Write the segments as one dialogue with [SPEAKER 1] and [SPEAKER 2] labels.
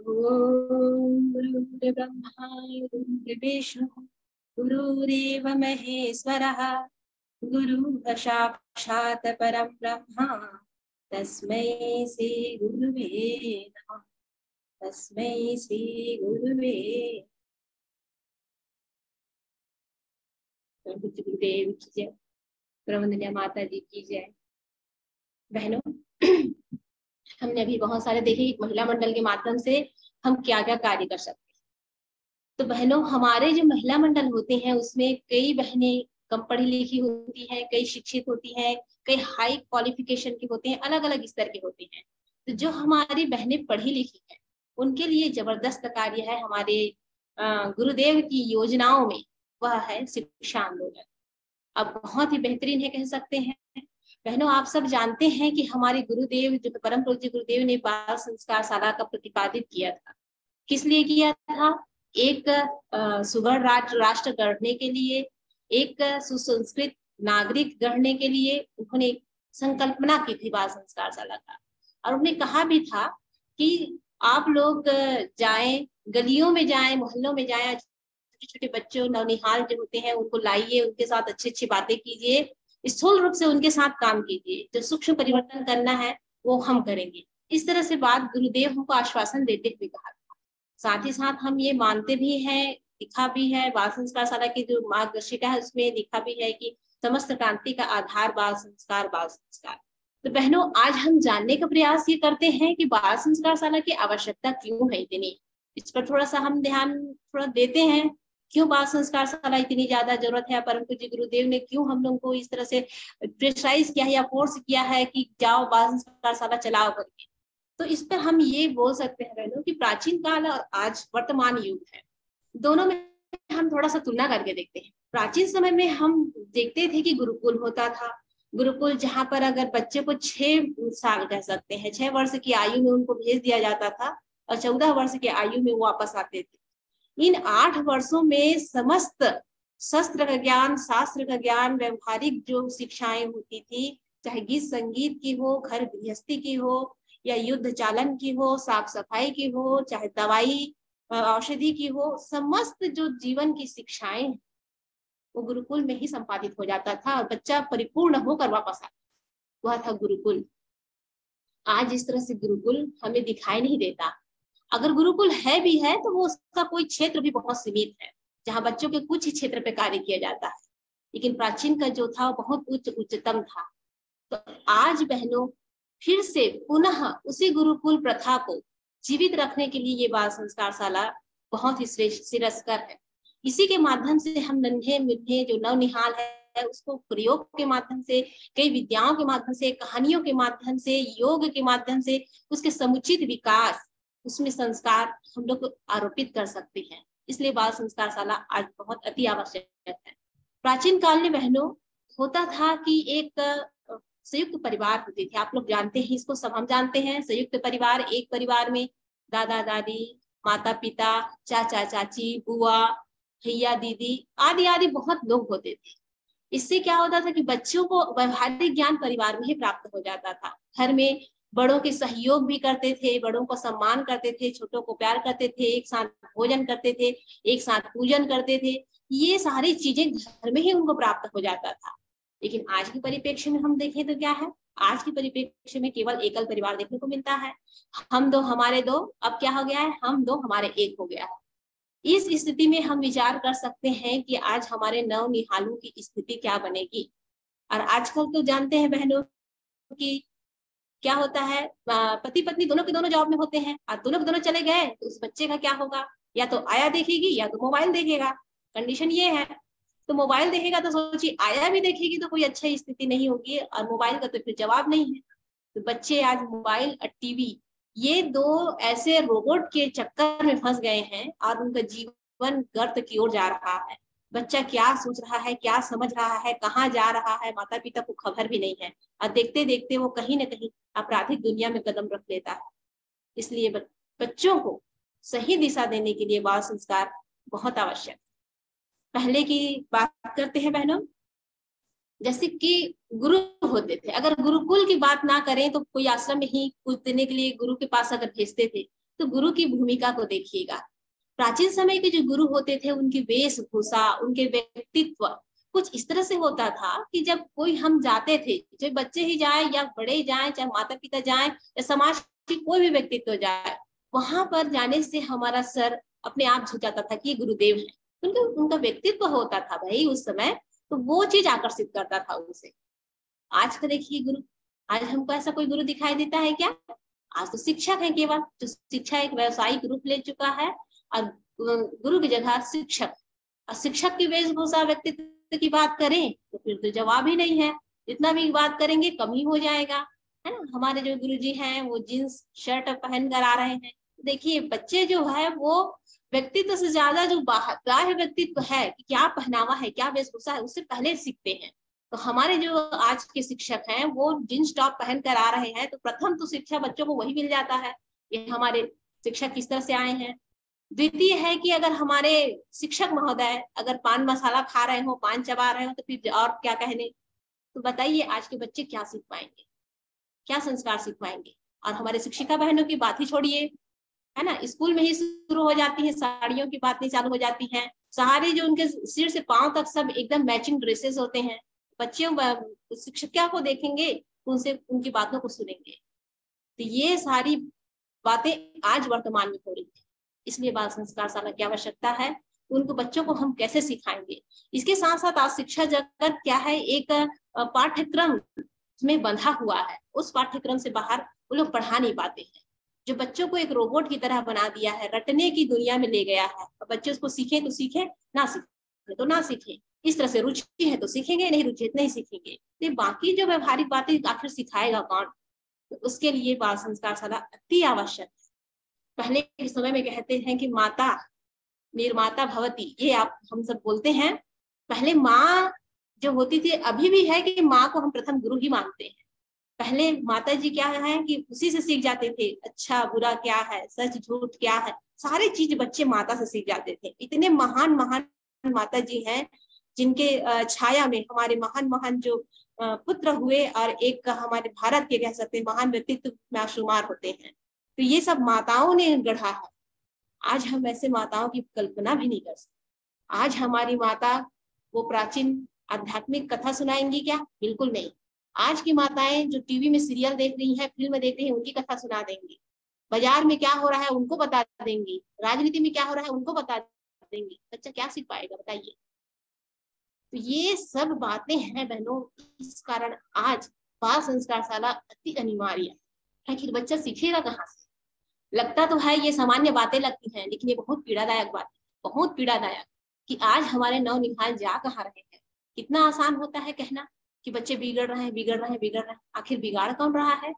[SPEAKER 1] ओम गुरुर्ब्रह्मा गुरुर्विष्णु गुरुरेव महेश्वरः गुरुः साक्षात् परं ब्रह्म तस्मै श्री गुरुवे नमः। तस्मै श्री गुरुवे गुरुदेव की जय। प्रवंदनीय माता जी की जय। बहनों, हमने अभी बहुत सारे देखे एक महिला मंडल के माध्यम से हम क्या क्या कार्य कर सकते हैं। तो बहनों, हमारे जो महिला मंडल होते हैं उसमें कई बहनें कम पढ़ी लिखी होती हैं, कई शिक्षित होती हैं, कई हाई क्वालिफिकेशन के होते हैं, अलग अलग स्तर के होते हैं। तो जो हमारी बहनें पढ़ी लिखी हैं उनके लिए जबरदस्त कार्य है हमारे गुरुदेव की योजनाओं में, वह है शिक्षा आंदोलन। अब बहुत ही बेहतरीन है कह सकते हैं। बहनों, आप सब जानते हैं कि हमारे गुरुदेव जो परम पूज्य गुरुदेव ने बाल संस्कार शाला का प्रतिपादित किया था। किस लिए किया था? एक सुगढ़ राष्ट्र गढ़ने के लिए, एक सुसंस्कृत नागरिक गढ़ने के लिए उन्होंने संकल्पना की थी बाल संस्कार शाला का। और उन्होंने कहा भी था कि आप लोग जाएं, गलियों में जाएं, मोहल्लों में जाएं, छोटे छोटे बच्चों नवनिहाल जो होते हैं उनको लाइए, उनके साथ अच्छी अच्छी बातें कीजिए, स्थूल रूप से उनके साथ काम कीजिए, जो सूक्ष्म परिवर्तन करना है वो हम करेंगे। इस तरह से बात गुरुदेव हमको आश्वासन देते हुए कहा। साथ ही साथ हम ये मानते भी हैं, लिखा भी है, बाल संस्कार शाला की जो मार्गदर्शिका है उसमें लिखा भी है कि समस्त क्रांति का आधार बाल संस्कार, बाल संस्कार। तो बहनों, आज हम जानने का प्रयास ये करते हैं कि बाल संस्कार शाला की आवश्यकता क्यों है इतनी। इस पर थोड़ा सा हम ध्यान थोड़ा देते हैं, क्यों बाल संस्कार शाला इतनी ज्यादा जरूरत है। परम पूज्य गुरुदेव ने क्यों हम लोगों को इस तरह से प्रेशराइज किया है या फोर्स किया है कि जाओ बाल संस्कार शाला चलाओ करके। तो इस पर हम ये बोल सकते हैं बहनों कि प्राचीन काल और आज वर्तमान युग है, दोनों में हम थोड़ा सा तुलना करके देखते हैं। प्राचीन समय में हम देखते थे कि गुरुकुल होता था। गुरुकुल जहां पर अगर बच्चे को 6 साल कह सकते हैं, 6 वर्ष की आयु में उनको भेज दिया जाता था और 14 वर्ष की आयु में वो वापस आते थे। इन 8 वर्षों में समस्त शस्त्र का ज्ञान, शास्त्र का ज्ञान, व्यवहारिक जो शिक्षाएं होती थी, चाहे गीत संगीत की हो, घर गृहस्थी की हो, या युद्ध चालन की हो, साफ सफाई की हो, चाहे दवाई औषधि की हो, समस्त जो जीवन की शिक्षाएं वो गुरुकुल में ही संपादित हो जाता था और बच्चा परिपूर्ण होकर वापस आता। वह था गुरुकुल। आज इस तरह से गुरुकुल हमें दिखाई नहीं देता। अगर गुरुकुल है भी है तो वो उसका कोई क्षेत्र भी बहुत सीमित है, जहाँ बच्चों के कुछ ही क्षेत्र पे कार्य किया जाता है। लेकिन प्राचीन का जो था वो बहुत उच्चतम था। तो आज बहनों, फिर से पुनः उसी गुरुकुल प्रथा को जीवित रखने के लिए ये बाल संस्कार शाला बहुत ही श्रेष्ठ शिरस्कर है। इसी के माध्यम से हम नन्हे मुन्ने जो नवनिहाल है उसको प्रयोग के माध्यम से, कई विद्याओं के माध्यम से, कहानियों के माध्यम से, योग के माध्यम से उसके समुचित विकास, उसमें संस्कार हम लोग आरोपित कर सकते हैं। इसलिए बाल संस्कार शाला आज बहुत अति आवश्यक है। प्राचीन काल में बहनों होता था कि एक संयुक्त परिवार होते थे। आप लोग जानते हैं इसको, सब हम जानते हैं। संयुक्त परिवार, एक परिवार में दादा दादी, माता पिता, चाचा चाची, बुआ, भैया दीदी आदि आदि बहुत लोग होते थे। इससे क्या होता था कि बच्चों को व्यवहारिक ज्ञान परिवार में ही प्राप्त हो जाता था। घर में बड़ों के सहयोग भी करते थे, बड़ों को सम्मान करते थे, छोटों को प्यार करते थे, एक साथ भोजन करते थे, एक साथ पूजन करते थे। ये सारी चीजें घर में ही उनको प्राप्त हो जाता था। लेकिन आज के परिप्रेक्ष्य में हम देखें तो क्या है, आज के परिप्रेक्ष्य में केवल एकल परिवार देखने को मिलता है। हम दो हमारे दो, अब क्या हो गया है, हम दो हमारे एक हो गया है। इस स्थिति में हम विचार कर सकते हैं कि आज हमारे नवनिहालों की स्थिति क्या बनेगी। और आजकल तो जानते हैं बहनों कि क्या होता है, पति पत्नी दोनों के दोनों जॉब में होते हैं और दोनों के दोनों चले गए तो उस बच्चे का क्या होगा, या तो आया देखेगी या तो मोबाइल देखेगा। कंडीशन ये है। तो मोबाइल देखेगा तो सोचिए, आया भी देखेगी तो कोई अच्छी स्थिति नहीं होगी और मोबाइल का तो फिर जवाब नहीं है। तो बच्चे आज मोबाइल और टीवी, ये दो ऐसे रोबोट के चक्कर में फंस गए हैं और उनका जीवन गर्त की ओर जा रहा है। बच्चा क्या सोच रहा है, क्या समझ रहा है, कहाँ जा रहा है, माता पिता को खबर भी नहीं है। और देखते देखते वो कहीं ना कहीं आपराधिक दुनिया में कदम रख लेता है। इसलिए बच्चों को सही दिशा देने के लिए बाल संस्कार बहुत आवश्यक। पहले की बात करते हैं बहनों, जैसे कि गुरु होते थे। अगर गुरुकुल की बात ना करें तो कोई आश्रम में ही कुछ देने के लिए गुरु के पास अगर भेजते थे तो गुरु की भूमिका को देखिएगा। प्राचीन समय के जो गुरु होते थे उनकी वेशभूषा, उनके व्यक्तित्व कुछ इस तरह से होता था कि जब कोई हम जाते थे, चाहे बच्चे ही जाए या बड़े जाए, चाहे माता पिता जाए या समाज की कोई भी व्यक्तित्व जाए, वहां पर जाने से हमारा सर अपने आप झुक जाता था कि ये गुरुदेव है। उनका व्यक्तित्व होता था भाई उस समय, तो वो चीज आकर्षित करता था उसे। आज का देखिए गुरु, आज हमको ऐसा कोई गुरु दिखाई देता है क्या? आज तो शिक्षक है केवल, जो शिक्षा एक व्यवसायिक रूप ले चुका है और गुरु की जगह शिक्षक। और शिक्षक की वेशभूषा व्यक्तित्व की बात करें तो फिर तो जवाब ही नहीं है, जितना भी बात करेंगे कम ही हो जाएगा, है ना। हमारे जो गुरुजी हैं वो जींस शर्ट पहन कर आ रहे हैं। देखिए बच्चे जो है वो व्यक्तित्व से ज्यादा जो बाह्य व्यक्तित्व है कि क्या पहनावा है, क्या वेशभूषा है, उससे पहले सीखते हैं। तो हमारे जो आज के शिक्षक हैं वो जींस टॉप पहन कर आ रहे हैं, तो प्रथम तो शिक्षा बच्चों को वही मिल जाता है, ये हमारे शिक्षक किस तरह से आए हैं। द्वितीय है कि अगर हमारे शिक्षक महोदय अगर पान मसाला खा रहे हो, पान चबा रहे हो, तो फिर और क्या कहने। तो बताइए आज के बच्चे क्या सीख पाएंगे, क्या संस्कार सीख पाएंगे। और हमारे शिक्षिका बहनों की बात ही छोड़िए, है ना, स्कूल में ही शुरू हो जाती है, साड़ियों की बातें चालू हो जाती हैं। सारे जो उनके सिर से पांव तक सब एकदम मैचिंग ड्रेसेस होते हैं। बच्चे शिक्षिका को देखेंगे, उनसे उनकी बातों को सुनेंगे। तो ये सारी बातें आज वर्तमान में हो रही है, इसलिए बाल संस्कार शाला की आवश्यकता है। उनको बच्चों को हम कैसे सिखाएंगे। इसके साथ साथ आज शिक्षा जगत क्या है, एक पाठ्यक्रम में बंधा हुआ है, उस पाठ्यक्रम से बाहर वो लोग पढ़ा नहीं पाते हैं। जो बच्चों को एक रोबोट की तरह बना दिया है, रटने की दुनिया में ले गया है। बच्चे उसको सीखे तो सीखे, ना सीखे तो ना सीखे। इस तरह से रुचि है तो सीखेंगे, नहीं रुचि है तो नहीं सीखेंगे। तो बाकी जो व्यवहारिक बातें आखिर सिखाएगा कौन? तो उसके लिए बाल संस्कार शाला अति आवश्यक है। पहले के समय में कहते हैं कि माता निर्माता भवती, ये आप हम सब बोलते हैं। पहले माँ जो होती थी, अभी भी है कि माँ को हम प्रथम गुरु ही मानते हैं। पहले माता जी क्या है कि उसी से सीख जाते थे, अच्छा बुरा क्या है, सच झूठ क्या है, सारी चीज बच्चे माता से सीख जाते थे। इतने महान महान माता जी हैं जिनके छाया में हमारे महान महान जो पुत्र हुए और एक हमारे भारत के कह सकते हैं महान व्यक्तित्व में शुमार होते हैं। तो ये सब माताओं ने गढ़ा है। आज हम ऐसे माताओं की कल्पना भी नहीं कर सकते। आज हमारी माता वो प्राचीन आध्यात्मिक कथा सुनाएंगी क्या? बिल्कुल नहीं। आज की माताएं जो टीवी में सीरियल देख रही हैं, फिल्म देख रही हैं, उनकी कथा सुना देंगी। बाजार में क्या हो रहा है उनको बता देंगी, राजनीति में क्या हो रहा है उनको बता देंगी। बच्चा क्या सीख पाएगा बताइए। तो ये सब बातें हैं बहनों, इस कारण आज बाल संस्कार शाला अति अनिवार्य है कि बच्चा सीखेगा कहाँ से। लगता तो है ये सामान्य बातें लगती हैं, लेकिन ये बहुत पीड़ादायक बात है, बहुत पीड़ादायक कि आज हमारे नवनिहाल जा कहाँ रहे हैं। कितना आसान होता है कहना कि बच्चे बिगड़ रहे हैं, बिगड़ रहे हैं, बिगड़ रहे हैं। आखिर बिगाड़ कौन रहा है?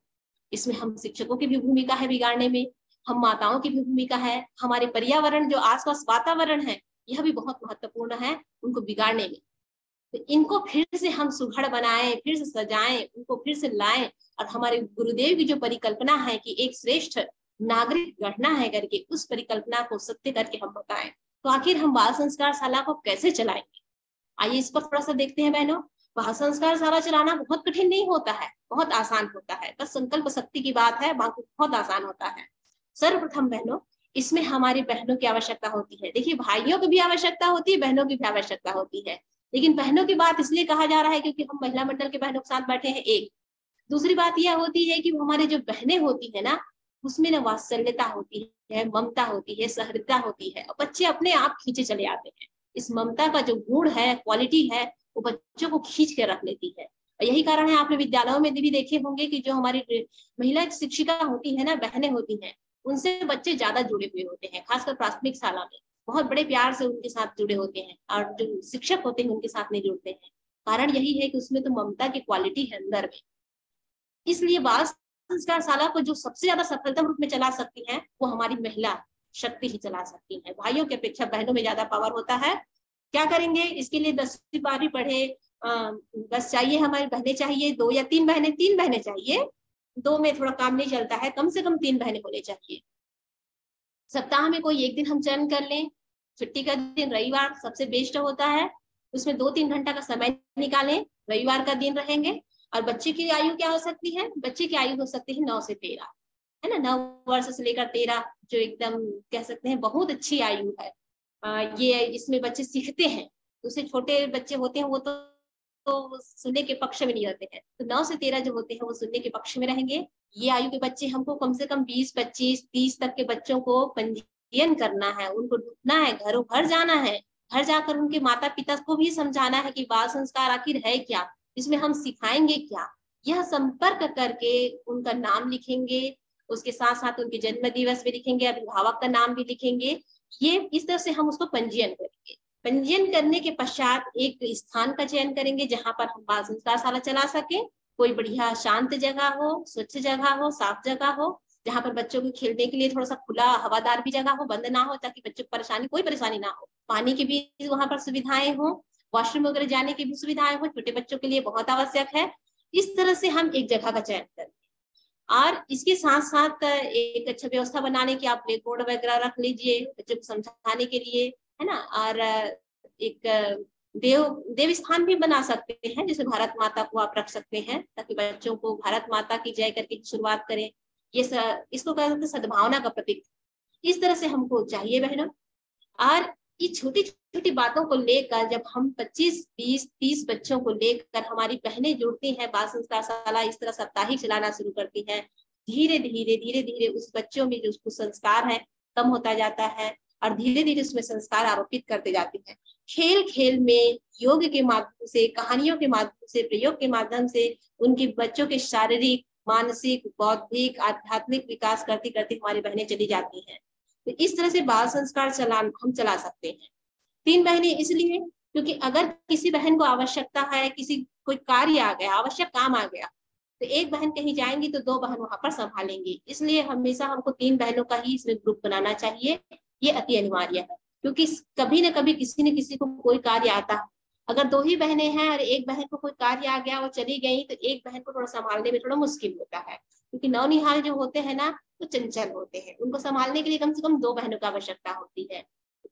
[SPEAKER 1] इसमें हम शिक्षकों की भी भूमिका है बिगाड़ने में, हम माताओं की भी भूमिका है, हमारे पर्यावरण जो आसपास वातावरण है यह भी बहुत महत्वपूर्ण है उनको बिगाड़ने में। तो इनको फिर से हम सुघड़ बनाएं, फिर से सजाएं, उनको फिर से लाएं। और हमारे गुरुदेव की जो परिकल्पना है कि एक श्रेष्ठ नागरिक गढ़ना है करके, उस परिकल्पना को सत्य करके हम बताएं। तो आखिर हम बाल संस्कार शाला को कैसे चलाएंगे? आइए इस पर थोड़ा सा देखते हैं बहनों। बाल संस्कार शाला चलाना बहुत कठिन नहीं होता है, बहुत आसान होता है। बस संकल्प शक्ति की बात है, बाकी बहुत आसान होता है। सर्वप्रथम बहनों, इसमें हमारी बहनों की आवश्यकता होती है। देखिए भाइयों की भी आवश्यकता होती है, बहनों की भी आवश्यकता होती है। लेकिन बहनों की बात इसलिए कहा जा रहा है क्योंकि हम महिला मंडल के बहनों के साथ बैठे हैं। एक दूसरी बात यह होती है कि हमारे जो बहनें होती है ना, उसमें ना वात्सल्यता होती है, ममता होती है, सहृदयता होती है, और बच्चे अपने आप खींचे चले आते हैं। इस ममता का जो गुण है, क्वालिटी है, वो बच्चों को खींच के रख लेती है। और यही कारण है, आपने विद्यालयों में भी देखे होंगे कि जो हमारी महिला शिक्षिका होती है ना, बहनें होती हैं, उनसे बच्चे ज्यादा जुड़े हुए होते हैं। खासकर प्राथमिक शाला में बहुत बड़े प्यार से उनके साथ जुड़े होते हैं, और जो शिक्षक होते हैं उनके साथ नहीं जुड़ते हैं। कारण यही है कि उसमें तो ममता की क्वालिटी है अंदर में। इसलिए बाल संस्कार शाला को जो सबसे ज्यादा सफलतम रूप में चला सकती है वो हमारी महिला शक्ति ही चला सकती है। भाइयों की अपेक्षा बहनों में ज्यादा पावर होता है। क्या करेंगे इसके लिए? 10वीं 12वीं पढ़े बस चाहिए, हमारी बहनें चाहिए 2 या 3 बहनें, 3 बहनें चाहिए। 2 में थोड़ा काम नहीं चलता है, कम से कम 3 बहनें होने चाहिए। सप्ताह में कोई एक दिन हम चयन कर लें, छुट्टी का दिन रविवार सबसे बेस्ट होता है, उसमें 2-3 घंटा का समय निकालें, रविवार का दिन रहेंगे। और बच्चे की आयु क्या हो सकती है? बच्चे की आयु हो सकती है 9 से 13। है ना, 9 वर्ष से लेकर 13, जो एकदम कह सकते हैं बहुत अच्छी आयु है। ये इसमें बच्चे सीखते हैं। दूसरे छोटे बच्चे होते हैं वो तो सुनने के पक्ष में नहीं रहते हैं, तो 9 से 13 जो होते हैं वो सुनने के पक्ष में रहेंगे। ये आयु के बच्चे हमको कम से कम 20, 25, 30 तक के बच्चों को पंजीयन करना है, उनको ढूंढना है, घरों घर जाना है, घर जाकर उनके माता पिता को भी समझाना है कि बाल संस्कार आखिर है क्या, इसमें हम सिखाएंगे क्या। यह संपर्क करके उनका नाम लिखेंगे, उसके साथ साथ उनके जन्म दिवस भी लिखेंगे, अभिभावक का नाम भी लिखेंगे। ये इस तरह से हम उसको पंजीयन करेंगे। पंजीयन करने के पश्चात एक स्थान का चयन करेंगे जहां पर हम बाल संस्कार शाला चला सके। कोई बढ़िया शांत जगह हो, स्वच्छ जगह हो, साफ जगह हो, जहां पर बच्चों को खेलने के लिए थोड़ा सा खुला हवादार भी जगह हो, बंद ना हो, ताकि बच्चों को कोई परेशानी ना हो। पानी की भी वहां पर सुविधाएं हो, वॉशरूम वगैरह जाने की भी सुविधाएं हो, छोटे बच्चों के लिए बहुत आवश्यक है। इस तरह से हम एक जगह का चयन करें। और इसके साथ साथ एक अच्छा व्यवस्था बनाने की, आप ब्लैक बोर्ड वगैरह रख लीजिए बच्चों को समझाने के लिए, है ना। और एक देव स्थान भी बना सकते हैं, जैसे भारत माता को आप रख सकते हैं, ताकि बच्चों को भारत माता की जय करके शुरुआत करें। इसको कहते हैं सद्भावना का प्रतीक। इस तरह से हमको चाहिए बहनों। और ये छोटी छोटी बातों को लेकर जब हम 25, 20, 30 बच्चों को लेकर हमारी बहनें जुड़ती हैं, बाल संस्कार शाला इस तरह साप्ताहिक चलाना शुरू करती हैं, धीरे धीरे उस बच्चों में जो संस्कार है कम होता जाता है, और धीरे धीरे उसमें संस्कार आरोपित करते जाती हैं। खेल खेल में, योग के माध्यम से, कहानियों के माध्यम से, प्रयोग के माध्यम से उनके बच्चों के शारीरिक, मानसिक, बौद्धिक, आध्यात्मिक विकास करती करती हमारी बहनें चली जाती हैं। तो इस तरह से बाल संस्कार हम चला सकते हैं। 3 बहनें इसलिए क्योंकि अगर किसी बहन को आवश्यकता है, किसी कोई कार्य आ गया, आवश्यक काम आ गया, तो एक बहन कहीं जाएंगी तो 2 बहन वहां पर संभालेंगी। इसलिए हमेशा हमको 3 बहनों का ही इसमें ग्रुप बनाना चाहिए। ये अति अनिवार्य है, क्योंकि कभी न कभी किसी न किसी को कोई कार्य आता है। अगर 2 ही बहनें हैं और एक बहन को कोई कार्य आ गया, वो चली गई, तो एक बहन को थोड़ा संभालने में थोड़ा मुश्किल होता है, क्योंकि नौनिहाल जो होते हैं ना, वो चंचल होते हैं, उनको संभालने के लिए कम से कम 2 बहनों की आवश्यकता होती है।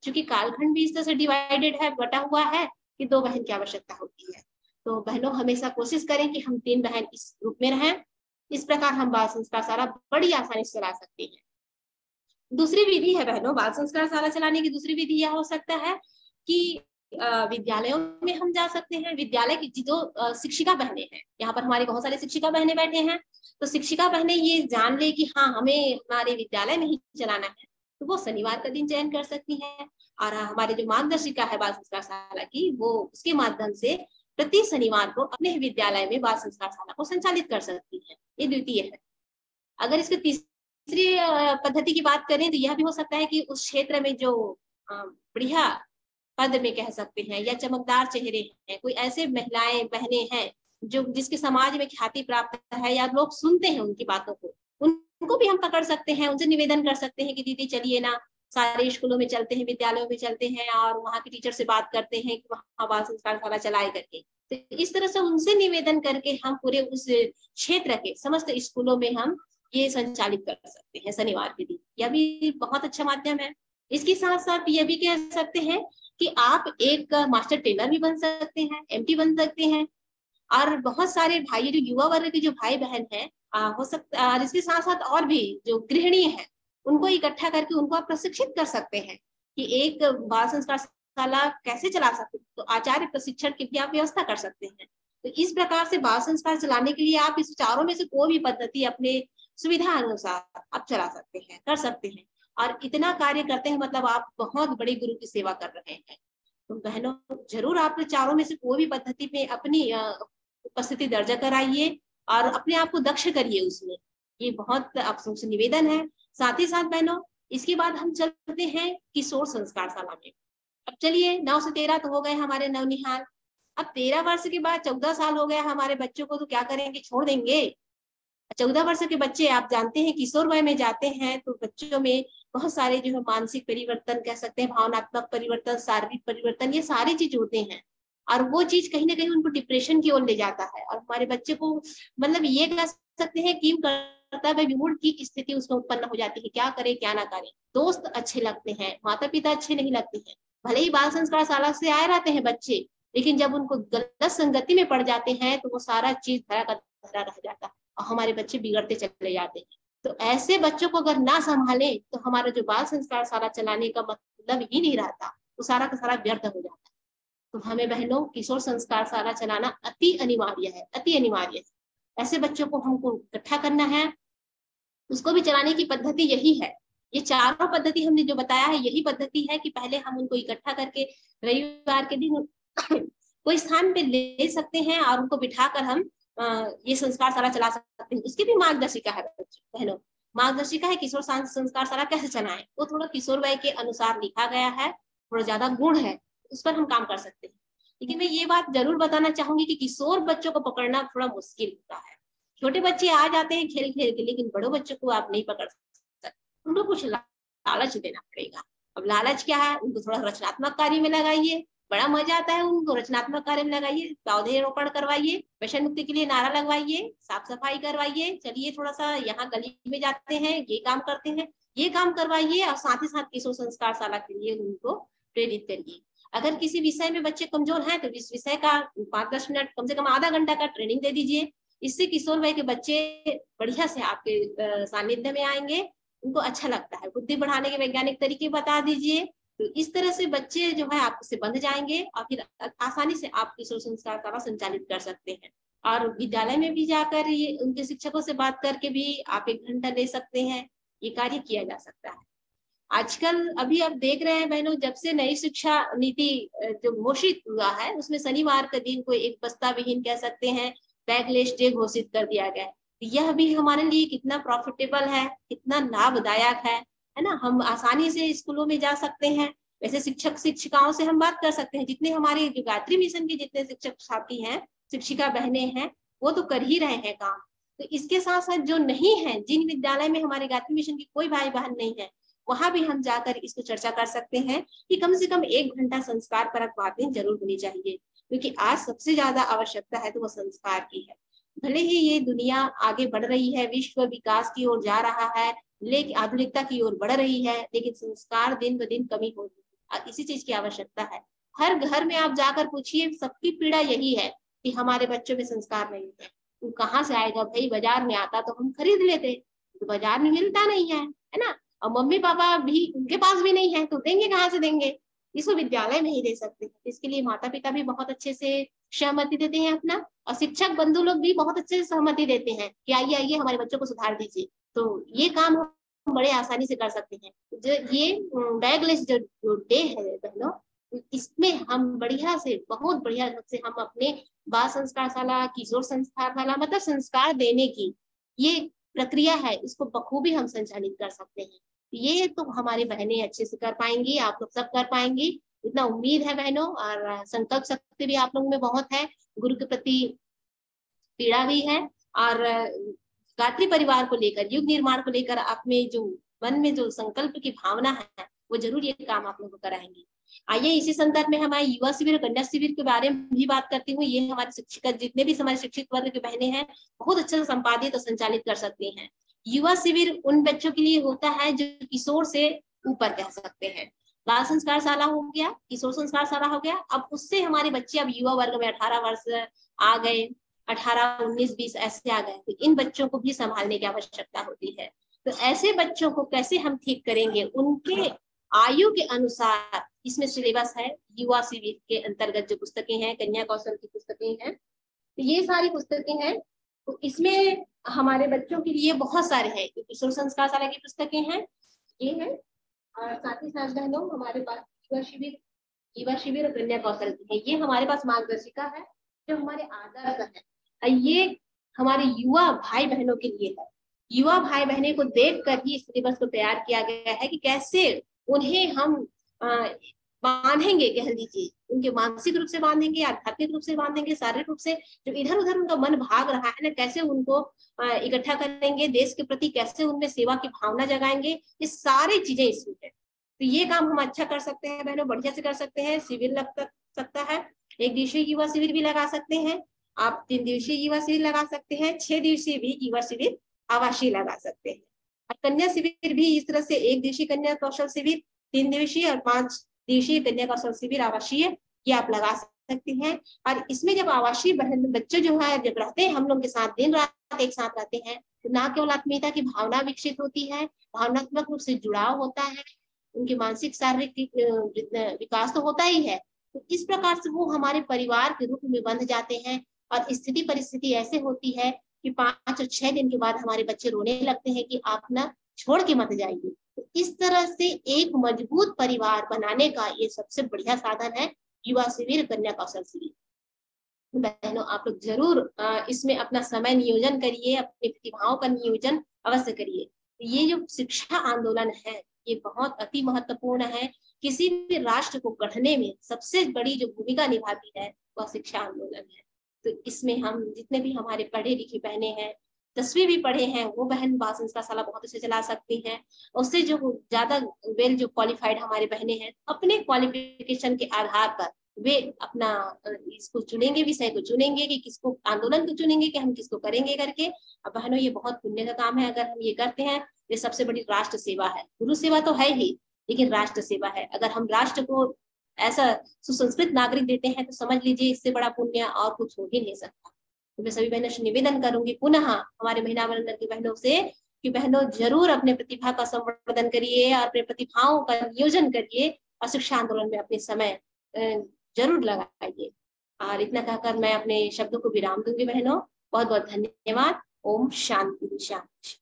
[SPEAKER 1] क्योंकि कालखंड भी इस तरह से डिवाइडेड है, बटा हुआ है, कि 2 बहन की आवश्यकता होती है। तो बहनों हमेशा कोशिश करें कि हम 3 बहन इस ग्रुप में रहें। इस प्रकार हम बाल संस्कार शाला बड़ी आसानी से चला सकते हैं। दूसरी विधि है बहनों, बाल संस्कार शाला चलाने की दूसरी विधि यह हो सकता है कि विद्यालयों में हम जा सकते हैं। विद्यालय की जो शिक्षिका बहनें हैं, यहाँ पर हमारी बहुत सारी शिक्षिका बहनें बैठे हैं, तो शिक्षिका बहनें ये जान ले कि हाँ हमें हमारे विद्यालय में ही चलाना है, तो वो शनिवार का दिन चयन कर सकती हैं। और हमारे जो मार्गदर्शिका है बाल संस्कार शाला की, वो उसके माध्यम से प्रति शनिवार को अपने विद्यालय में बाल संस्कार शाला को संचालित कर सकती है। ये द्वितीय है। अगर इसके तीसरी पद्धति की बात करें तो यह भी हो सकता है कि उस क्षेत्र में जो बढ़िया पद में कह सकते हैं या चमकदार चेहरे हैं, कोई ऐसे महिलाएं बहनें हैं जो जिसके समाज में ख्याति प्राप्त है या लोग सुनते हैं उनकी बातों को, उनको भी हम पकड़ सकते हैं, उनसे निवेदन कर सकते हैं कि दीदी चलिए ना, सारे स्कूलों में चलते हैं, विद्यालयों में चलते हैं और वहाँ के टीचर से बात करते हैं कि वहाँ बाल संस्कार शाला चलाए करके। तो इस तरह से उनसे निवेदन करके हम पूरे उस क्षेत्र के समस्त स्कूलों में हम ये संचालित कर सकते हैं शनिवार के दिन। यह भी बहुत अच्छा माध्यम है। इसके साथ साथ यह भी कह सकते हैं कि आप एक मास्टर ट्रेनर भी बन सकते हैं, एमटी बन सकते हैं। और बहुत सारे भाई, जो युवा वर्ग के जो भाई बहन हैं, हो सकता है, और इसके साथ साथ और भी जो गृहिणी है, उनको इकट्ठा करके उनको आप प्रशिक्षित कर सकते हैं कि एक बाल संस्कार शाला कैसे चला सकते हैं। तो आचार्य प्रशिक्षण की भी आप व्यवस्था कर सकते हैं। तो इस प्रकार से बाल संस्कार चलाने के लिए आप इस चारों में से कोई भी पद्धति अपने सुविधा अनुसार आप चला सकते हैं, कर सकते हैं। और इतना कार्य करते हैं मतलब आप बहुत बड़े गुरु की सेवा कर रहे हैं। तो बहनों जरूर आप चारों में से कोई भी पद्धति में अपनी उपस्थिति दर्ज कराइए और अपने आप को दक्ष करिए उसमें। ये बहुत आप सबसे निवेदन है। साथ ही साथ बहनों इसके बाद हम चलते हैं किशोर संस्कार शाला में। अब चलिए 9 से 13 तो हो गए हमारे नवनिहाल। अब 13 वर्ष के बाद 14 साल हो गया हमारे बच्चों को, तो क्या करेंगे, छोड़ देंगे। 14 वर्ष के बच्चे आप जानते हैं किशोर वय में जाते हैं, तो बच्चों में बहुत सारे जो है मानसिक परिवर्तन कह सकते हैं, भावनात्मक परिवर्तन, शारीरिक परिवर्तन, ये सारी चीज होते हैं। और वो चीज कहीं ना कहीं उनको डिप्रेशन की ओर ले जाता है और हमारे बच्चे को मतलब ये कह सकते हैं कि कर्तव्य विमूढ़ की स्थिति उसमें उत्पन्न हो जाती है। क्या करे क्या ना करे, दोस्त अच्छे लगते हैं, माता पिता अच्छे नहीं लगते हैं। भले ही बाल संस्कार शाला से आए रहते हैं बच्चे, लेकिन जब उनको गलत संगति में पड़ जाते हैं तो वो सारा चीज धरा का धरा रह जाता है और हमारे बच्चे बिगड़ते चले जाते हैं। तो ऐसे बच्चों को अगर ना संभाले तो हमारा जो बाल संस्कार शाला चलाने का मतलब ही नहीं रहता, तो सारा का सारा व्यर्थ हो जाता है। तो हमें बहनों किशोर संस्कार शाला चलाना अति अनिवार्य है, अति अनिवार्य है। ऐसे बच्चों को हमको इकट्ठा करना है, उसको भी चलाने की पद्धति यही है। ये चारों पद्धति हमने जो बताया है यही पद्धति है कि पहले हम उनको इकट्ठा करके रविवार के दिन कोई स्थान पे ले सकते हैं और उनको बिठाकर हम ये संस्कार शाला चला सकते हैं। उसकी भी मार्गदर्शिका है बहनों, मार्गदर्शिका है किशोर संस्कार शाला कैसे चलाएं, वो थोड़ा किशोर वय के अनुसार लिखा गया है, थोड़ा ज्यादा गुण है, उस पर हम काम कर सकते हैं। लेकिन मैं ये बात जरूर बताना चाहूंगी कि किशोर बच्चों को पकड़ना थोड़ा मुश्किल होता है। छोटे बच्चे आ जाते हैं खेल खेल के, लेकिन बड़ों बच्चों को आप नहीं पकड़ सकते, उनको कुछ लालच देना पड़ेगा। अब लालच क्या है, उनको थोड़ा रचनात्मक कार्य में लगाइए, बड़ा मजा आता है उनको, रचनात्मक कार्य में लगाइए, पौधे रोपण करवाइए, व्यसन मुक्ति के लिए नारा लगवाइए, साफ सफाई करवाइए, चलिए थोड़ा सा यहाँ गली में जाते हैं, ये काम करते हैं, ये काम करवाइए, और साथ ही साथ किशोर संस्कार शाला के लिए उनको प्रेरित करिए। अगर किसी विषय में बच्चे कमजोर हैं तो इस विषय का 5-10 मिनट, कम से कम आधा घंटा का ट्रेनिंग दे दीजिए। इससे किशोर वय के बच्चे बढ़िया से आपके सानिध्य में आएंगे, उनको अच्छा लगता है। बुद्धि बढ़ाने के वैज्ञानिक तरीके बता दीजिए, तो इस तरह से बच्चे जो है आपसे बंध जाएंगे और फिर आसानी से आप किशोर संस्कार शाला संचालित कर सकते हैं। और विद्यालय में भी जाकर ये उनके शिक्षकों से बात करके भी आप 1 घंटा ले सकते हैं, ये कार्य किया जा सकता है। आजकल अभी आप देख रहे हैं बहनों, जब से नई शिक्षा नीति जो घोषित हुआ है, उसमें शनिवार के दिन को एक बस्ता विहीन कह सकते हैं बैगलेस डे घोषित कर दिया गया है। यह भी हमारे लिए कितना प्रॉफिटेबल है, कितना लाभदायक है ना। हम आसानी से स्कूलों में जा सकते हैं। वैसे शिक्षक शिक्षिकाओं से हम बात कर सकते हैं, जितने हमारे गायत्री मिशन के जितने शिक्षक साथी हैं, शिक्षिका बहने हैं, वो तो कर ही रहे हैं काम। तो इसके साथ साथ जो नहीं है, जिन विद्यालय में हमारे गायत्री मिशन की कोई भाई बहन नहीं है, वहां भी हम जाकर इसको चर्चा कर सकते हैं कि कम से कम 1 घंटा संस्कार परक बातें जरूर होनी चाहिए, क्योंकि आज सबसे ज्यादा आवश्यकता है तो वो संस्कार की है। भले ही ये दुनिया आगे बढ़ रही है, विश्व विकास की ओर जा रहा है, लेकिन आधुनिकता की ओर बढ़ रही है, लेकिन संस्कार दिन ब दिन कमी हो रही है, इसी चीज की आवश्यकता है। हर घर में आप जाकर पूछिए, सबकी पीड़ा यही है कि हमारे बच्चों में संस्कार नहीं है। वो कहाँ से आएगा भाई, बाजार में आता तो हम खरीद लेते, तो बाजार में मिलता नहीं है ना। और मम्मी पापा भी, उनके पास भी नहीं है, तो देंगे कहाँ से देंगे, इसको विद्यालय में ही दे सकते हैं। इसके लिए माता पिता भी बहुत अच्छे से सहमति देते हैं अपना, और शिक्षक बंधु लोग भी बहुत अच्छे से सहमति देते हैं कि आइए आइए हमारे बच्चों को सुधार दीजिए। तो ये काम हम बड़े आसानी से कर सकते हैं। जो ये बैगलेस जो डे है बहनों, इसमें हम बढ़िया से, बहुत बढ़िया से हम अपने बाल संस्कार शाला, किशोर संस्कार शाला, मतलब संस्कार देने की ये प्रक्रिया है, इसको बखूबी हम संचालित कर सकते हैं। ये तो हमारी बहनें अच्छे से कर पाएंगी, आप लोग सब कर पाएंगी, इतना उम्मीद है बहनों। और संकल्प शक्ति भी आप लोगों में बहुत है, गुरु के प्रति पीड़ा भी है, और गायत्री परिवार को लेकर, युग निर्माण को लेकर आप में जो मन में जो संकल्प की भावना है, वो जरूर ये काम आप लोग को कराएंगी। आइए इसी संदर्भ में हमारे युवा शिविर, कन्या शिविर के बारे में भी बात करती हूँ। ये हमारे शिक्षक, जितने भी हमारे शिक्षित वर्ग की बहनें हैं, बहुत अच्छे से संपादित और संचालित कर सकती हैं। युवा शिविर उन बच्चों के लिए होता है जो किशोर से ऊपर कह सकते हैं। बाल संस्कार शाला हो गया, किशोर संस्कार शाला हो गया, अब उससे हमारे बच्चे अब युवा वर्ग में 18 वर्ष आ गए, 18, 19, 20 ऐसे आ गए, तो इन बच्चों को भी संभालने की आवश्यकता होती है। तो ऐसे बच्चों को कैसे हम ठीक करेंगे, उनके आयु के अनुसार इसमें सिलेबस है। युवा शिविर के अंतर्गत जो पुस्तकें हैं, कन्या कौशल की पुस्तकें हैं, तो ये सारी पुस्तकें हैं। तो इसमें हमारे बच्चों के लिए बहुत सारे हैं, किशोर संस्कार शाला की पुस्तकें हैं, ये है, और साथ ही साथ बहनों हमारे पास युवा शिविर और कन्या कौशल की है। ये हमारे पास मार्गदर्शिका है जो हमारे आदर्श है। ये हमारे युवा भाई बहनों के लिए है। युवा भाई बहनों को देखकर ही सिलेबस को तैयार किया गया है कि कैसे उन्हें हम बांधेंगे, कह लीजिए, उनके मानसिक रूप से बांधेंगे, आध्यात्मिक रूप से बांधेंगे, शारीरिक रूप से जो इधर उधर उनका मन भाग रहा है ना, कैसे उनको इकट्ठा करेंगे, देश के प्रति कैसे उनमें सेवा की भावना जगाएंगे, ये सारी चीजें इसमें है। तो ये काम हम अच्छा कर सकते हैं बहनों, बढ़िया से कर सकते हैं। शिविर लग सकता है, 1 दिवसीय युवा शिविर भी लगा सकते हैं आप, 3 दिवसीय युवा शिविर लगा सकते हैं, 6 दिवसीय भी युवा शिविर आवासीय लगा सकते हैं। और कन्या शिविर भी इस तरह से 1 दिवसीय कन्या कौशल शिविर, 3 दिवसीय और 5 दिवसीय कन्या कौशल शिविर आवासीय, ये आप लगा सकते हैं। और इसमें जब आवासीय बच्चे जो है जब रहते हैं हम लोग के साथ, दिन रात एक साथ रहते हैं, तो ना केवल आत्मीयता की भावना विकसित होती है, भावनात्मक रूप से जुड़ाव होता है, उनके मानसिक शारीरिक विकास तो होता ही है। तो इस प्रकार से वो हमारे परिवार के रूप में बंध जाते हैं और स्थिति परिस्थिति ऐसे होती है कि 5 और 6 दिन के बाद हमारे बच्चे रोने लगते हैं कि आप ना छोड़ के मत जाइए। तो इस तरह से एक मजबूत परिवार बनाने का ये सबसे बढ़िया साधन है युवा शिविर, कन्या कौशल शिविर। बहनों आप लोग जरूर इसमें अपना समय नियोजन करिए, अपनी प्रतिभाओं का नियोजन अवश्य करिए। ये जो शिक्षा आंदोलन है ये बहुत अति महत्वपूर्ण है। किसी भी राष्ट्र को गढ़ने में सबसे बड़ी जो भूमिका निभाती है वह शिक्षा आंदोलन है। तो इसमें हम जितने भी हमारे पढ़े लिखे बहने हैं, 10वीं भी पढ़े हैं, वो बहन बाल संस्कार शाला बहुत अच्छे चला सकती हैं। उससे जो ज्यादा वेल जो क्वालिफाइड हमारे बहने हैं, अपने क्वालिफिकेशन के आधार पर वे अपना इसको चुनेंगे, विषय को चुनेंगे कि किसको, आंदोलन को चुनेंगे कि हम किसको करेंगे करके। अब बहनों ये बहुत पुण्य का काम है, अगर हम ये करते हैं ये सबसे बड़ी राष्ट्र सेवा है। गुरु सेवा तो है ही, लेकिन राष्ट्र सेवा है। अगर हम राष्ट्र को ऐसा सुसंस्कृत नागरिक देते हैं तो समझ लीजिए इससे बड़ा पुण्य और कुछ हो ही नहीं सकता। तो मैं सभी बहनों से निवेदन करूंगी पुनः हमारे महिला मंडल की बहनों से कि बहनों जरूर अपने प्रतिभा का संवर्धन करिए और अपने प्रतिभाओं का नियोजन करिए और शिक्षा आंदोलन में अपने समय जरूर लगाइए। और इतना कहकर मैं अपने शब्दों को विराम दूंगी बहनों। बहुत बहुत धन्यवाद। ओम शांति शांति।